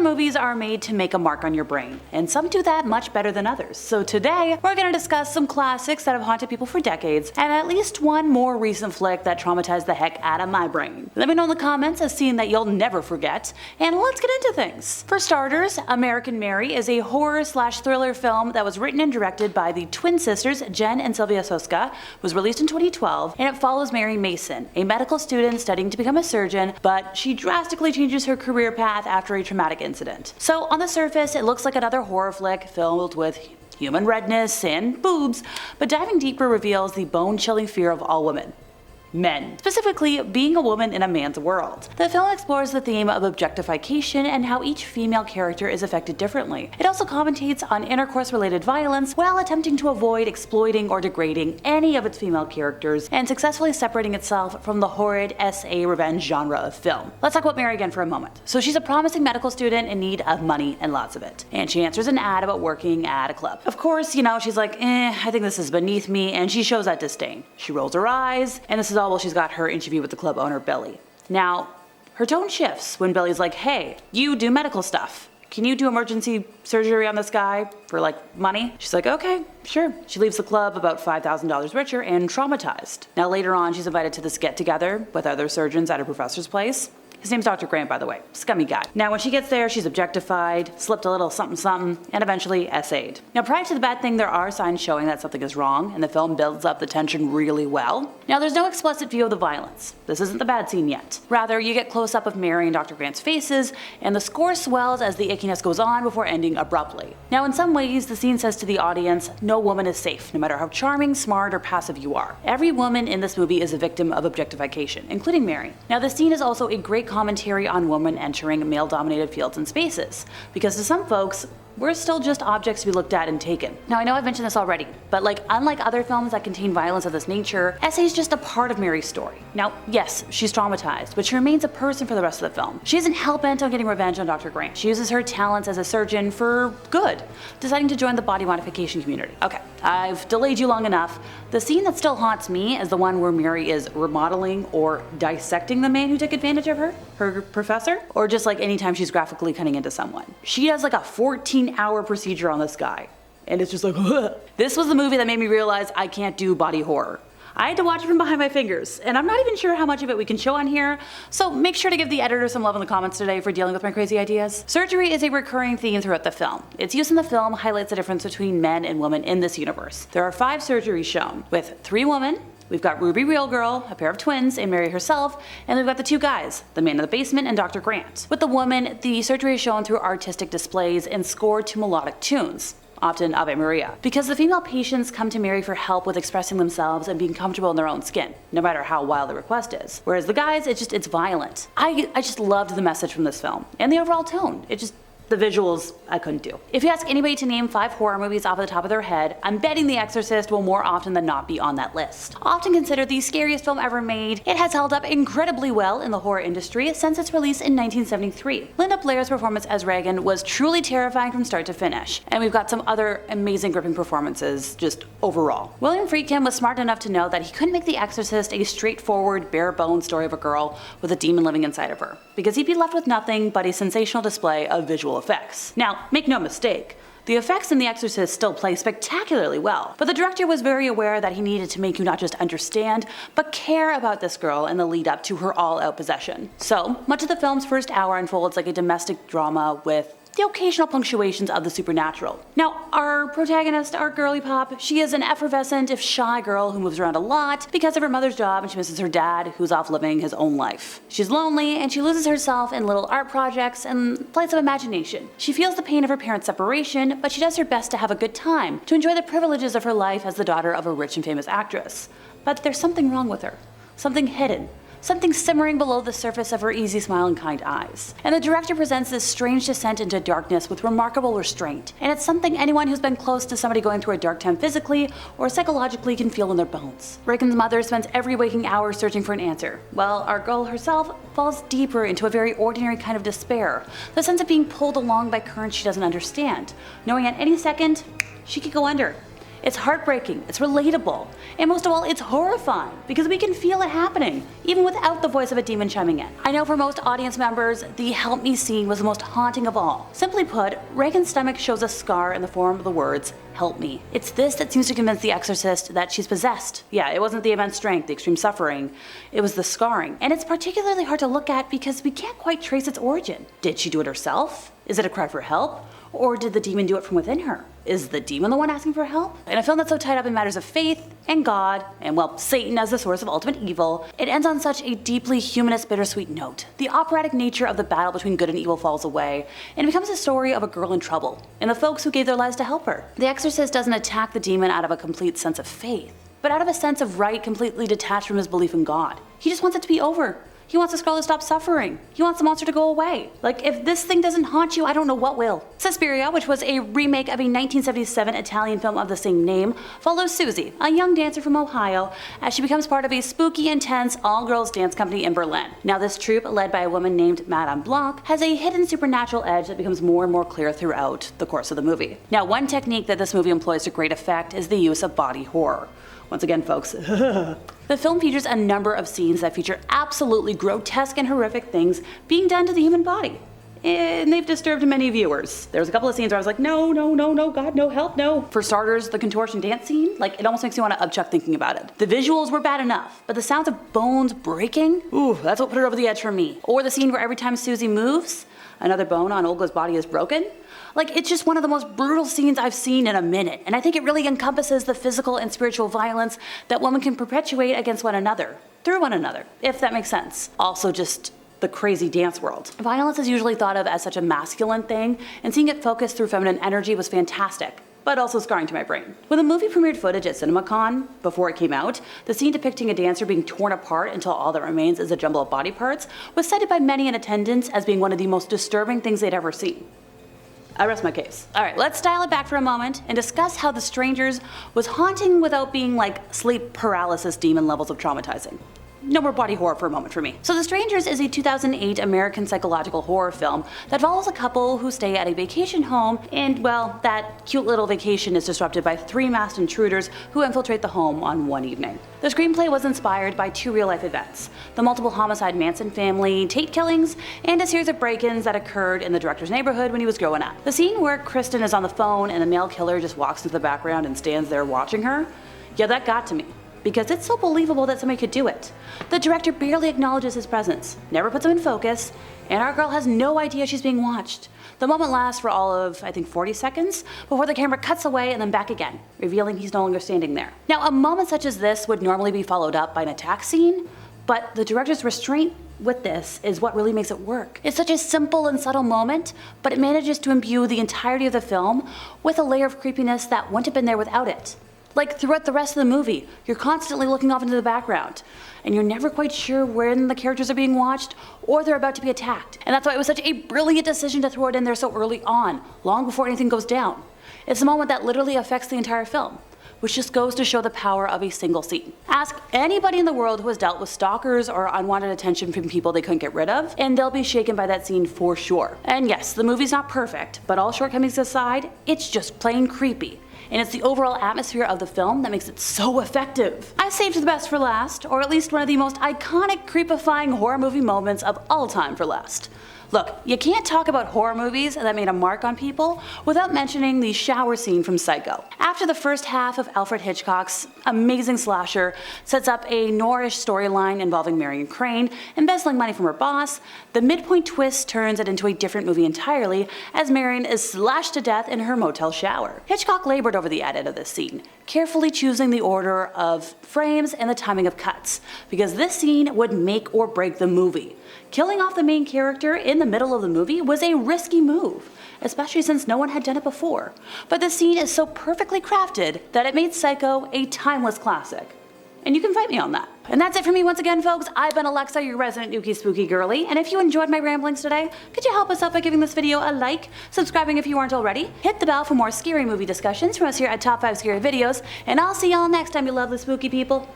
movies are made to make a mark on your brain, and some do that much better than others. So today, we're going to discuss some classics that have haunted people for decades, and at least one more recent flick that traumatized the heck out of my brain. Let me know in the comments a scene that you'll never forget, and let's get into things. For starters, American Mary is a horror/thriller film that was written and directed by the twin sisters Jen and Sylvia Soska, was released in 2012, and it follows Mary Mason, a medical student studying to become a surgeon, but she drastically changes her career path after a traumatic incident. So on the surface, it looks like another horror flick filled with human redness and boobs, but diving deeper reveals the bone-chilling fear of all women. Men. Specifically, being a woman in a man's world. The film explores the theme of objectification and how each female character is affected differently. It also commentates on intercourse-related violence while attempting to avoid exploiting or degrading any of its female characters and successfully separating itself from the horrid SA revenge genre of film. Let's talk about Mary again for a moment. So she's a promising medical student in need of money and lots of it. And she answers an ad about working at a club. Of course, she's like, I think this is beneath me, and she shows that disdain. She rolls her eyes, and this is all while she's got her interview with the club owner, Billy. Now, her tone shifts when Billy's like, hey, you do medical stuff. Can you do emergency surgery on this guy for money? She's like, okay, sure. She leaves the club about $5,000 richer and traumatized. Now later on, she's invited to this get-together with other surgeons at a professor's place. His name's Dr. Grant, by the way. Scummy guy. Now when she gets there, she's objectified, slipped a little something, and eventually SA'd. Now prior to the bad thing, there are signs showing that something is wrong, and the film builds up the tension really well. Now there's no explicit view of the violence. This isn't the bad scene yet. Rather, you get close up of Mary and Dr. Grant's faces, and the score swells as the ickiness goes on before ending abruptly. Now in some ways, the scene says to the audience, no woman is safe, no matter how charming, smart, or passive you are. Every woman in this movie is a victim of objectification, including Mary. Now the scene is also a great commentary on women entering male-dominated fields and spaces, because to some folks, we're still just objects to be looked at and taken. Now I know I've mentioned this already, but unlike other films that contain violence of this nature, SA is just a part of Mary's story. Now yes, she's traumatized, but she remains a person for the rest of the film. She isn't hell-bent on getting revenge on Dr. Grant. She uses her talents as a surgeon for good, deciding to join the body modification community. Okay, I've delayed you long enough. The scene that still haunts me is the one where Mary is remodeling or dissecting the man who took advantage of her professor, or just anytime she's graphically cutting into someone. She does a 14-hour procedure on this guy, and it's just ugh. This was the movie that made me realize I can't do body horror. I had to watch it from behind my fingers, and I'm not even sure how much of it we can show on here, so make sure to give the editor some love in the comments today for dealing with my crazy ideas. Surgery is a recurring theme throughout the film. Its use in the film highlights the difference between men and women in this universe. There are 5 surgeries shown, with 3 women. We've got Ruby Real Girl, a pair of twins, and Mary herself, and we've got the 2 guys, the man in the basement and Dr. Grant. With the woman, the surgery is shown through artistic displays and scored to melodic tunes, often Ave Maria, because the female patients come to Mary for help with expressing themselves and being comfortable in their own skin, no matter how wild the request is. Whereas the guys, it's violent. I just loved the message from this film, and the overall tone. The visuals, I couldn't do. If you ask anybody to name 5 horror movies off the top of their head, I'm betting The Exorcist will more often than not be on that list. Often considered the scariest film ever made, it has held up incredibly well in the horror industry since its release in 1973. Linda Blair's performance as Regan was truly terrifying from start to finish, and we've got some other amazing gripping performances just overall. William Friedkin was smart enough to know that he couldn't make The Exorcist a straightforward, bare-bones story of a girl with a demon living inside of her, because he'd be left with nothing but a sensational display of visual effects. Now, make no mistake, the effects in The Exorcist still play spectacularly well, but the director was very aware that he needed to make you not just understand, but care about this girl in the lead up to her all-out possession. So, much of the film's first hour unfolds like a domestic drama with the occasional punctuations of the supernatural. Now, our protagonist, our girly pop, she is an effervescent, if shy girl who moves around a lot because of her mother's job, and she misses her dad, who's off living his own life. She's lonely, and she loses herself in little art projects and flights of imagination. She feels the pain of her parents' separation, but she does her best to have a good time, to enjoy the privileges of her life as the daughter of a rich and famous actress. But there's something wrong with her. Something hidden. Something simmering below the surface of her easy smile and kind eyes. And the director presents this strange descent into darkness with remarkable restraint, and it's something anyone who's been close to somebody going through a dark time physically or psychologically can feel in their bones. Regan's mother spends every waking hour searching for an answer, while our girl herself falls deeper into a very ordinary kind of despair, the sense of being pulled along by currents she doesn't understand, knowing at any second she could go under. It's heartbreaking, it's relatable, and most of all, it's horrifying because we can feel it happening, even without the voice of a demon chiming in. I know for most audience members, the help me scene was the most haunting of all. Simply put, Reagan's stomach shows a scar in the form of the words, "Help me." It's this that seems to convince the Exorcist that she's possessed. Yeah, it wasn't the immense strength, the extreme suffering, it was the scarring. And it's particularly hard to look at because we can't quite trace its origin. Did she do it herself? Is it a cry for help? Or did the demon do it from within her? Is the demon the one asking for help? In a film that's so tied up in matters of faith and God, and well, Satan as the source of ultimate evil, it ends on such a deeply humanist, bittersweet note. The operatic nature of the battle between good and evil falls away, and it becomes a story of a girl in trouble, and the folks who gave their lives to help her. The Exorcist doesn't attack the demon out of a complete sense of faith, but out of a sense of right completely detached from his belief in God. He just wants it to be over. He wants this girl to stop suffering. He wants the monster to go away. Like, if this thing doesn't haunt you, I don't know what will. Suspiria, which was a remake of a 1977 Italian film of the same name, follows Susie, a young dancer from Ohio, as she becomes part of a spooky, intense, all-girls dance company in Berlin. Now, this troupe, led by a woman named Madame Blanc, has a hidden supernatural edge that becomes more and more clear throughout the course of the movie. Now, one technique that this movie employs to great effect is the use of body horror. Once again, folks, the film features a number of scenes that feature absolutely grotesque and horrific things being done to the human body. And they've disturbed many viewers. There's a couple of scenes where I was like, no, no, no, no, God, no, help, no. For starters, the contortion dance scene, like, it almost makes you want to upchuck thinking about it. The visuals were bad enough, but the sounds of bones breaking, ooh, that's what put it over the edge for me. Or the scene where every time Susie moves, another bone on Olga's body is broken. Like, it's just one of the most brutal scenes I've seen in a minute, and I think it really encompasses the physical and spiritual violence that women can perpetuate against one another, through one another, if that makes sense. Also, just the crazy dance world. Violence is usually thought of as such a masculine thing, and seeing it focused through feminine energy was fantastic, but also scarring to my brain. When the movie premiered footage at CinemaCon, before it came out, the scene depicting a dancer being torn apart until all that remains is a jumble of body parts was cited by many in attendance as being one of the most disturbing things they'd ever seen. I rest my case. Alright, let's dial it back for a moment and discuss how The Strangers was haunting without being like sleep paralysis demon levels of traumatizing. No more body horror for a moment for me. So The Strangers is a 2008 American psychological horror film that follows a couple who stay at a vacation home, and well, that cute little vacation is disrupted by 3 masked intruders who infiltrate the home on one evening. The screenplay was inspired by 2 real-life events: the multiple homicide Manson family Tate killings, and a series of break-ins that occurred in the director's neighborhood when he was growing up. The scene where Kristen is on the phone and the male killer just walks into the background and stands there watching her, yeah, that got to me. Because it's so believable that somebody could do it. The director barely acknowledges his presence, never puts him in focus, and our girl has no idea she's being watched. The moment lasts for all of, I think, 40 seconds before the camera cuts away and then back again, revealing he's no longer standing there. Now, a moment such as this would normally be followed up by an attack scene, but the director's restraint with this is what really makes it work. It's such a simple and subtle moment, but it manages to imbue the entirety of the film with a layer of creepiness that wouldn't have been there without it. Like, throughout the rest of the movie, you're constantly looking off into the background, and you're never quite sure when the characters are being watched or they're about to be attacked. And that's why it was such a brilliant decision to throw it in there so early on, long before anything goes down. It's a moment that literally affects the entire film, which just goes to show the power of a single scene. Ask anybody in the world who has dealt with stalkers or unwanted attention from people they couldn't get rid of, and they'll be shaken by that scene for sure. And yes, the movie's not perfect, but all shortcomings aside, it's just plain creepy. And it's the overall atmosphere of the film that makes it so effective. I saved the best for last, or at least one of the most iconic, creepifying horror movie moments of all time for last. Look, you can't talk about horror movies that made a mark on people without mentioning the shower scene from Psycho. After the first half of Alfred Hitchcock's amazing slasher sets up a noirish storyline involving Marion Crane embezzling money from her boss, the midpoint twist turns it into a different movie entirely as Marion is slashed to death in her motel shower. Hitchcock labored over the edit of this scene, carefully choosing the order of frames and the timing of cuts, because this scene would make or break the movie. Killing off the main character in the middle of the movie was a risky move, especially since no one had done it before. But the scene is so perfectly crafted that it made Psycho a timeless classic. And you can fight me on that. And that's it for me once again, folks. I've been Alexa, your resident Ookie Spooky girly, and if you enjoyed my ramblings today, could you help us out by giving this video a like, subscribing if you aren't already, hit the bell for more scary movie discussions from us here at Top 5 Scary Videos, and I'll see y'all next time, you lovely spooky people.